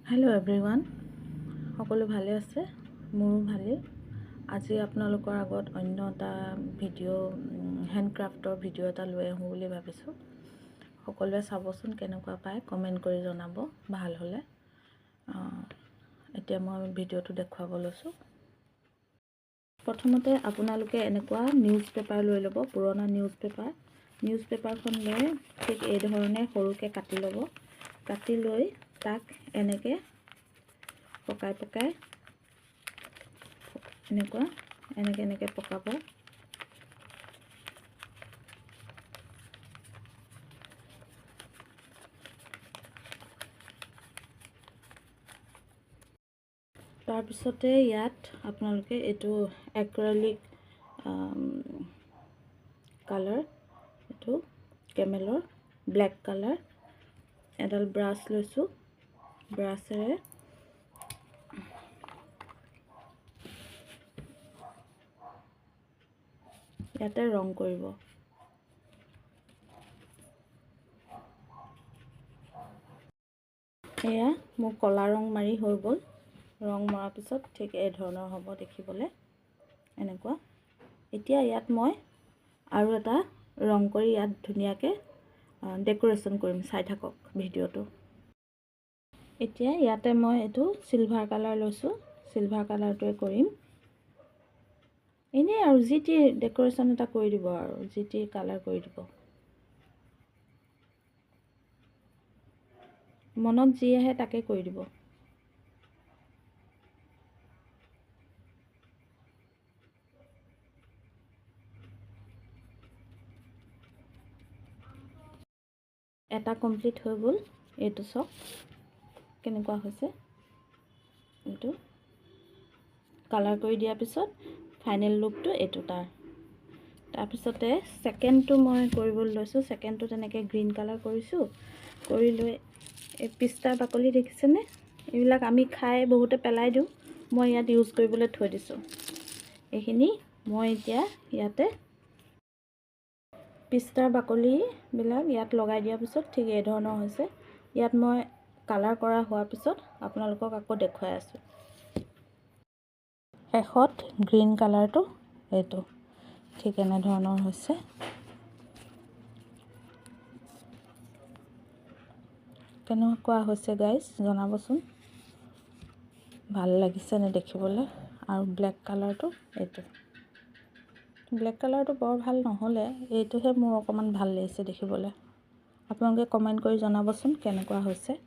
Hello' everyone, সকলো ভালে আছে? মোৰো ভালেই। আজি আপোনালোকৰ আগত অন্য এটা ভিডিঅ' হেণ্ডক্ৰাফ্টৰ ভিডিঅ' এটা লৈ আহোঁ বুলি ভাবিছোঁ। সকলোৱে চাবচোন, কেনেকুৱা পায় কমেণ্ট কৰি জনাব ভাল হ'লে। এতিয়া মই ভিডিঅ'টো দেখুৱাব লৈছোঁ। প্ৰথমতে আপোনালোকে এনেকুৱা নিউজ পেপাৰ লৈ ল'ব, পুৰণা নিউজ পেপাৰখন লৈ ঠিক এই ধৰণে সৰুকৈ কাটি ল'ব। কাটি লৈ তাক এনেকৈ পকাই এনেকৈ পকাব। তাৰপিছতে ইয়াত আপোনালোকে এইটো এক্ৰেলিক কালাৰ, এইটো কেমেলৰ ব্লেক কালাৰ, এডাল ব্ৰাছ লৈছোঁ। ব্ৰাছেৰে ইয়াতে ৰং কৰিব। এয়া মোৰ ক'লা ৰং মাৰি হৈ গ'ল। ৰং মৰাৰ পিছত ঠিক এই ধৰণৰ হ'ব দেখিবলৈ, এনেকুৱা। এতিয়া ইয়াত মই আৰু এটা ৰং কৰি ইয়াত ধুনীয়াকৈ ডেক'ৰেশ্যন কৰিম, চাই থাকক ভিডিঅ'টো। এতিয়া ইয়াতে মই এইটো চিলভাৰ কালাৰ লৈছোঁ, চিলভাৰ কালাৰটোৱে কৰিম। এনেই আৰু যি টি ডেক'ৰেশ্যন এটা কৰি দিব, আৰু যি টি কালাৰ কৰি দিব। মনত যি আহে তাকে কৰি দিব। এটা কমপ্লিট হৈ গ'ল। এইটো চাওক কেনেকুৱা হৈছে। এইটো কালাৰ কৰি দিয়াৰ পিছত ফাইনেল লুকটো এইটো তাৰপিছতে ছেকেণ্ডটো মই কৰিবলৈ লৈছোঁ। ছেকেণ্ডটো তেনেকৈ গ্ৰীণ কালাৰ কৰিছোঁ। কৰি লৈ এই পিস্তাৰ বাকলি দেখিছেনে? এইবিলাক আমি খাই বহুতে পেলাই দিওঁ, মই ইয়াত ইউজ কৰিবলৈ থৈ দিছোঁ। এইখিনি মই এতিয়া ইয়াতে পিস্তাৰ বাকলিবিলাক ইয়াত লগাই দিয়াৰ পিছত ঠিক এই ধৰণৰ হৈছে। ইয়াত মই কালাৰ কৰা হোৱাৰ পিছত আপোনালোকক আকৌ দেখুৱাই আছোঁ। শেষত গ্ৰীণ কালাৰটো এইটো ঠিক এনেধৰণৰ হৈছে। কেনেকুৱা হৈছে গাইজ জনাবচোন, ভাল লাগিছেনে দেখিবলৈ? আৰু ব্লেক কালাৰটো এইটো, ব্লেক কালাৰটো বৰ ভাল নহ'লে, এইটোহে মোৰ অকণমান ভাল লাগিছে দেখিবলৈ। আপোনালোকে কমেণ্ট কৰি জনাবচোন কেনেকুৱা হৈছে।